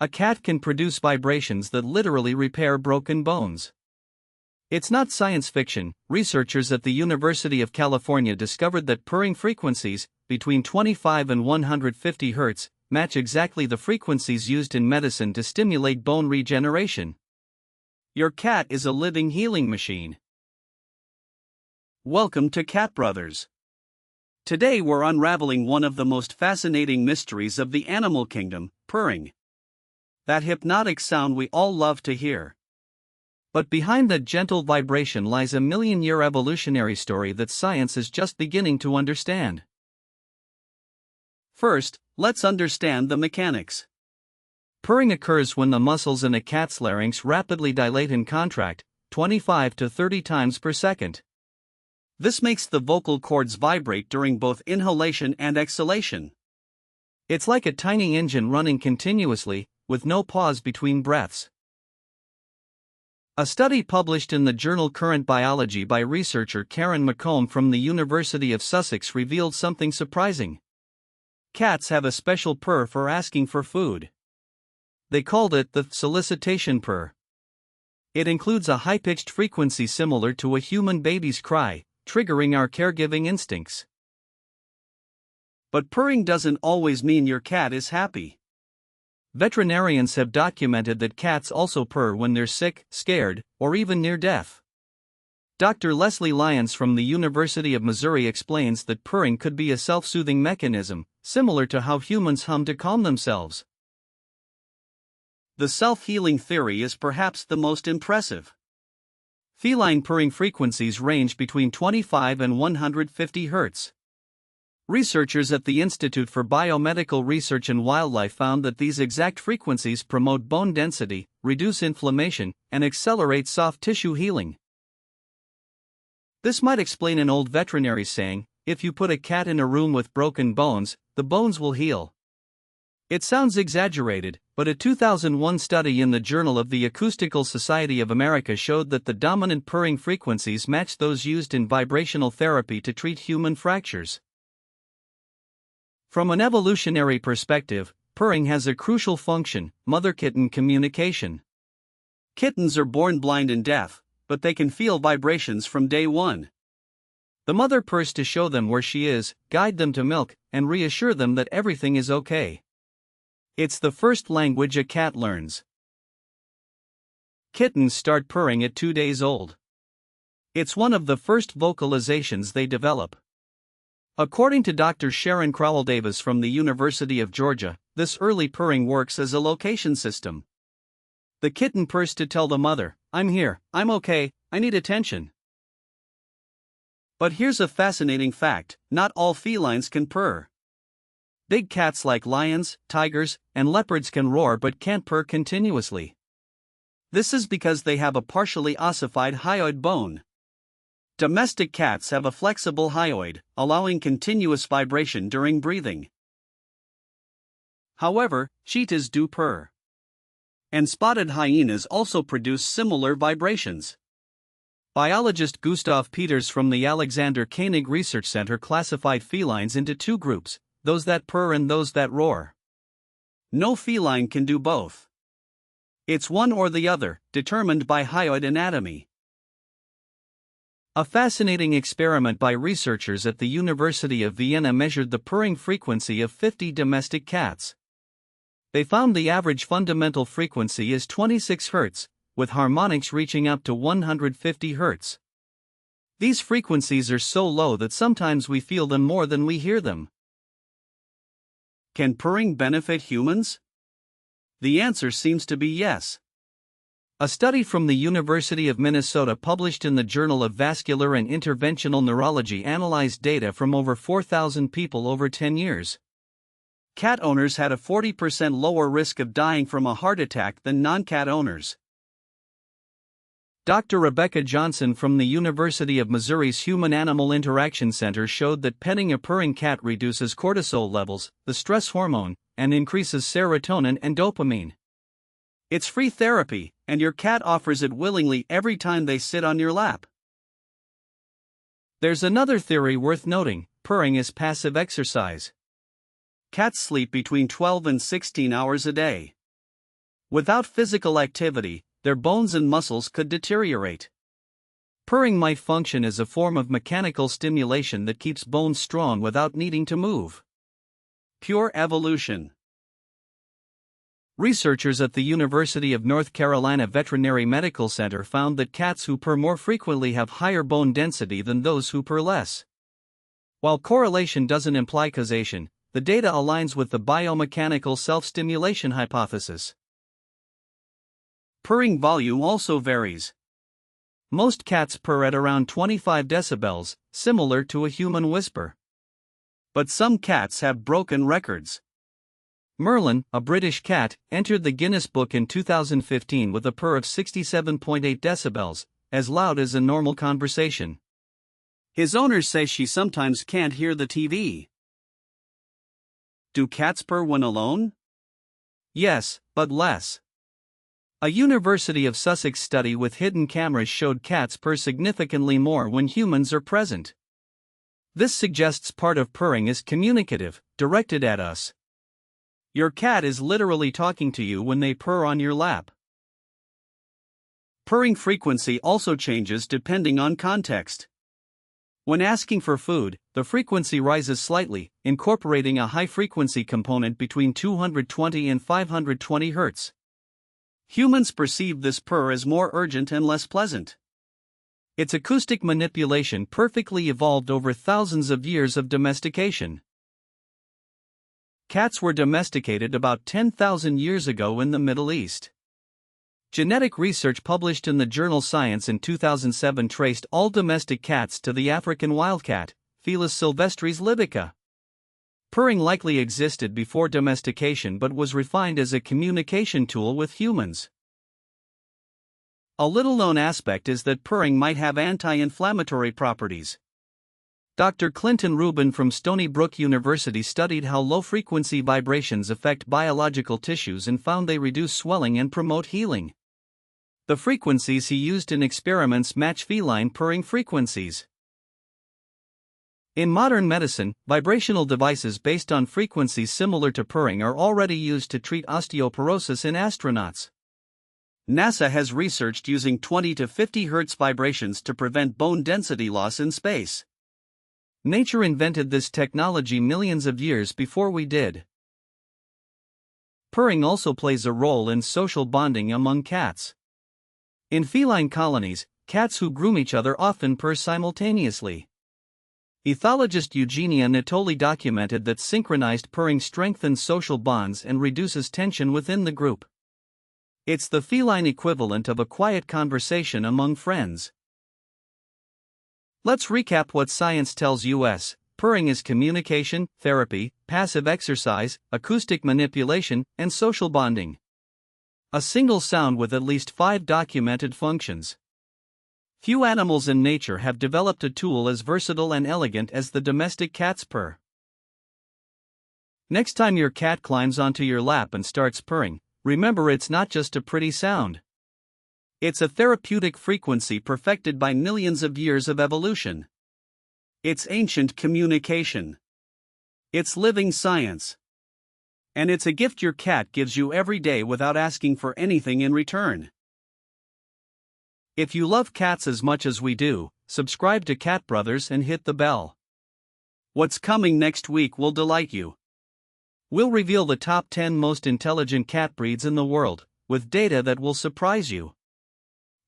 a cat can produce vibrations that literally repair broken bones. It's not science fiction. Researchers at the University of California discovered that purring frequencies, between 25 and 150 Hz, match exactly the frequencies used in medicine to stimulate bone regeneration. Your cat is a living healing machine. Welcome to Cat Brothers. Today we're unraveling one of the most fascinating mysteries of the animal kingdom, purring. That hypnotic sound we all love to hear. But behind that gentle vibration lies a million-year evolutionary story that science is just beginning to understand. First, let's understand the mechanics. Purring occurs when the muscles in a cat's larynx rapidly dilate and contract, 25 to 30 times per second. This makes the vocal cords vibrate during both inhalation and exhalation. It's like a tiny engine running continuously, with no pause between breaths. A study published in the journal Current Biology by researcher Karen McComb from the University of Sussex revealed something surprising. Cats have a special purr for asking for food. They called it the solicitation purr. It includes a high-pitched frequency similar to a human baby's cry, triggering our caregiving instincts. But purring doesn't always mean your cat is happy. Veterinarians have documented that cats also purr when they're sick, scared, or even near death. Dr. Leslie Lyons from the University of Missouri explains that purring could be a self-soothing mechanism, similar to how humans hum to calm themselves. The self-healing theory is perhaps the most impressive. Feline purring frequencies range between 25 and 150 Hz. Researchers at the Institute for Biomedical Research and Wildlife found that these exact frequencies promote bone density, reduce inflammation, and accelerate soft tissue healing. This might explain an old veterinary saying, "If you put a cat in a room with broken bones, the bones will heal." It sounds exaggerated, but a 2001 study in the Journal of the Acoustical Society of America showed that the dominant purring frequencies match those used in vibrational therapy to treat human fractures. From an evolutionary perspective, purring has a crucial function: mother-kitten communication. Kittens are born blind and deaf, but they can feel vibrations from day one. The mother purrs to show them where she is, guide them to milk, and reassure them that everything is okay. It's the first language a cat learns. Kittens start purring at 2 days old. It's one of the first vocalizations they develop. According to Dr. Sharon Crowell-Davis from the University of Georgia, this early purring works as a location system. The kitten purrs to tell the mother, "I'm here, I'm okay, I need attention." But here's a fascinating fact: not all felines can purr. Big cats like lions, tigers, and leopards can roar but can't purr continuously. This is because they have a partially ossified hyoid bone. Domestic cats have a flexible hyoid, allowing continuous vibration during breathing. However, cheetahs do purr. And spotted hyenas also produce similar vibrations. Biologist Gustav Peters from the Alexander Koenig Research Center classified felines into two groups: those that purr and those that roar. No feline can do both. It's one or the other, determined by hyoid anatomy. A fascinating experiment by researchers at the University of Vienna measured the purring frequency of 50 domestic cats. They found the average fundamental frequency is 26 Hz, with harmonics reaching up to 150 Hz. These frequencies are so low that sometimes we feel them more than we hear them. Can purring benefit humans? The answer seems to be yes. A study from the University of Minnesota published in the Journal of Vascular and Interventional Neurology analyzed data from over 4,000 people over 10 years. Cat owners had a 40% lower risk of dying from a heart attack than non-cat owners. Dr. Rebecca Johnson from the University of Missouri's Human-Animal Interaction Center showed that petting a purring cat reduces cortisol levels, the stress hormone, and increases serotonin and dopamine. It's free therapy, and your cat offers it willingly every time they sit on your lap. There's another theory worth noting: purring is passive exercise. Cats sleep between 12 and 16 hours a day. Without physical activity, their bones and muscles could deteriorate. Purring might function as a form of mechanical stimulation that keeps bones strong without needing to move. Pure evolution. Researchers at the University of North Carolina Veterinary Medical Center found that cats who purr more frequently have higher bone density than those who purr less. While correlation doesn't imply causation, the data aligns with the biomechanical self-stimulation hypothesis. Purring volume also varies. Most cats purr at around 25 decibels, similar to a human whisper. But some cats have broken records. Merlin, a British cat, entered the Guinness Book in 2015 with a purr of 67.8 decibels, as loud as a normal conversation. His owners say she sometimes can't hear the TV. Do cats purr when alone? Yes, but less. A University of Sussex study with hidden cameras showed cats purr significantly more when humans are present. This suggests part of purring is communicative, directed at us. Your cat is literally talking to you when they purr on your lap. Purring frequency also changes depending on context. When asking for food, the frequency rises slightly, incorporating a high-frequency component between 220 and 520 Hz. Humans perceive this purr as more urgent and less pleasant. Its acoustic manipulation perfectly evolved over thousands of years of domestication. Cats were domesticated about 10,000 years ago in the Middle East. Genetic research published in the journal Science in 2007 traced all domestic cats to the African wildcat, Felis sylvestris libica. Purring likely existed before domestication but was refined as a communication tool with humans. A little-known aspect is that purring might have anti-inflammatory properties. Dr. Clinton Rubin from Stony Brook University studied how low-frequency vibrations affect biological tissues and found they reduce swelling and promote healing. The frequencies he used in experiments match feline purring frequencies. In modern medicine, vibrational devices based on frequencies similar to purring are already used to treat osteoporosis in astronauts. NASA has researched using 20 to 50 Hz vibrations to prevent bone density loss in space. Nature invented this technology millions of years before we did. Purring also plays a role in social bonding among cats. In feline colonies, cats who groom each other often purr simultaneously. Ethologist Eugenia Natoli documented that synchronized purring strengthens social bonds and reduces tension within the group. It's the feline equivalent of a quiet conversation among friends. Let's recap what science tells us. Purring is communication, therapy, passive exercise, acoustic manipulation, and social bonding. A single sound with at least 5 documented functions. Few animals in nature have developed a tool as versatile and elegant as the domestic cat's purr. Next time your cat climbs onto your lap and starts purring, remember it's not just a pretty sound. It's a therapeutic frequency perfected by millions of years of evolution. It's ancient communication. It's living science. And it's a gift your cat gives you every day without asking for anything in return. If you love cats as much as we do, subscribe to Cat Brothers and hit the bell. What's coming next week will delight you. We'll reveal the top 10 most intelligent cat breeds in the world, with data that will surprise you.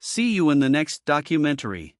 See you in the next documentary.